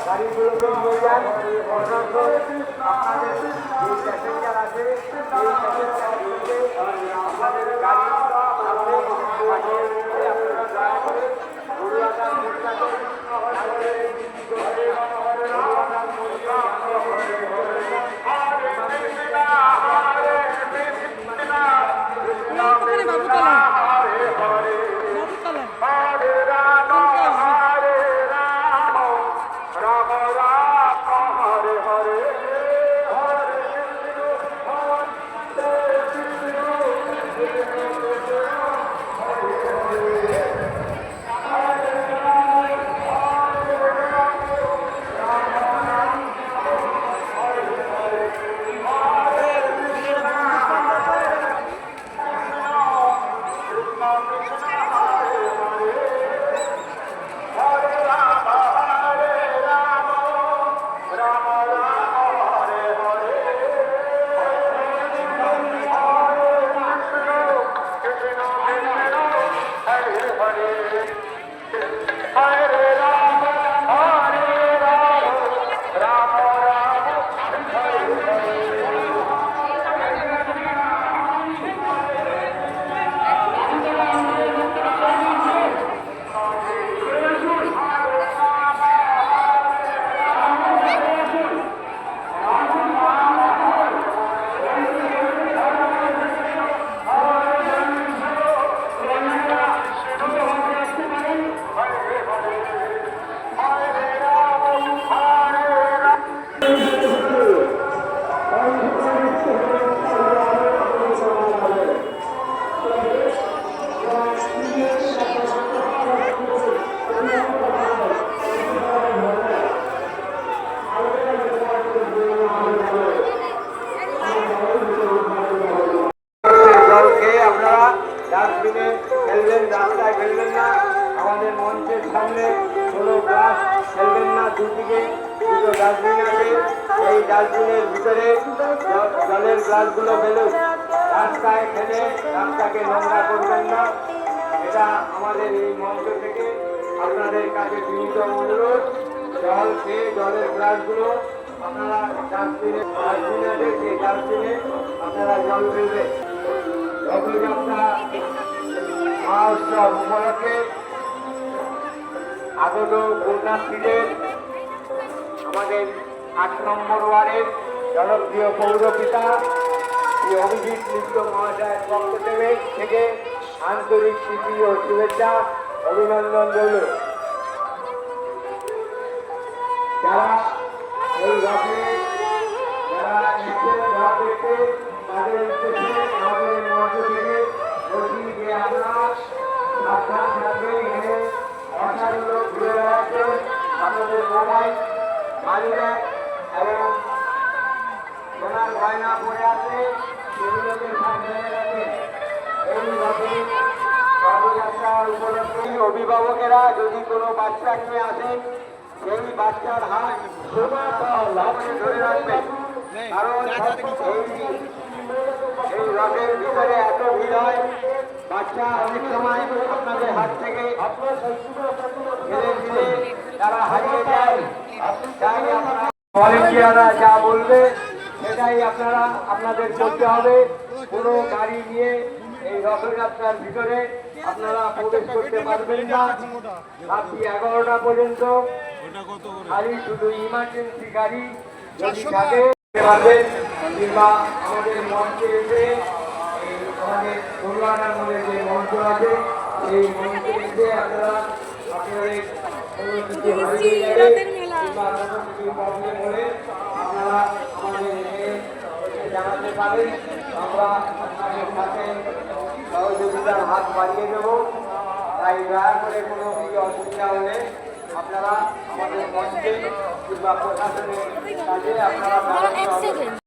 গাড়িগুলোকে নিয়ে যান আপনাদের যে প্যাসেঞ্জার আছে আপনাদের গাড়ি ডাস্টবিনে ফেলবেন, রাস্তায় ফেলবেন না। আমাদের মঞ্চের সামনে কোনো গ্লাস ফেলবেন না। দুদিকে দুটো ডাস্টবিন আছে, এই ডাস্টবিনের ভিতরে জলের গ্লাসগুলো ফেলুন। রাস্তায় ফেলে রাস্তাকে নোংরা করবেন না। এটা আমাদের এই মঞ্চ থেকে আপনাদের কাছে বিনীত অনুরোধ। জল খেয়ে জলের গ্লাসগুলো আপনারা ডাস্টবিনে আছে, সেই ডাস্টবিনে আপনারা জল ফেলবেন। রথযাত্রা মহোৎসব উপলক্ষে আগত কন্যাশ্রীদের আমাদের ৮ নম্বর ওয়ার্ডের জনপ্রিয় পৌরপিতা শ্রী অভিজিৎ মিত্র মহাশয়ের পক্ষ থেকে আন্তরিক প্রীতি ও শুভেচ্ছা অভিনন্দন রইল। যারা এই রথে যারা এসে রথ দেখতে তাদের উদ্দেশ্যে আমাদের মঞ্চ থেকে বলছি যে আপনারা সাবধান থাকবেন। এখানে অসাধু ঘুরে বেড়াচ্ছে, আপনাদের মোবাইল, মানি ব্যাগ এবং সোনার গয়না পড়ে আছে, সেগুলোকে সাবধানে রাখবেন। এই রথে রথযাত্রার উপলক্ষে অভিভাবকেরা যদি কোনো বাচ্চা নিয়ে আসেন, সেই বাচ্চার হাত লাভে ধরে রাখবেন। কারণ এই রথের ভিতরে এত ভিড় হয়, বাচ্চা অনেক সময় আপনাদের হাত থেকে ধীরে ধীরে তারা হারিয়ে যায়। তাই আপনারা ভলেন্টিয়াররা যা বলবে সেটাই আপনাদের করতে হবে। কোনো গাড়ি নিয়ে এই রথযাত্রার ভিতরে আপনারা প্রবেশ করতে পারবেন না। রাত্রি 11টা পর্যন্ত খালি শুধু ইমার্জেন্সি গাড়ি যদি থাকে পারবেন, কিংবা আমাদের মঞ্চে এসে আমাদের পরিবারের মধ্যে যে মঞ্চ আছে সেই মঞ্চে এসে আপনারা আপনাদের কোনো কিছু হারিয়ে যাবে কিংবা কোনো কিছু প্রবলেম হলে আপনারা আমাদের জানাতে পারেন। আমরা আপনাদের সাথে সহযোগিতার হাত বাড়িয়ে দেব। তাই দয়া করে কোনো কি অসুবিধা হলে আপনারা আমাদের মঞ্চে কিংবা প্রশাসনের কাজে আপনারা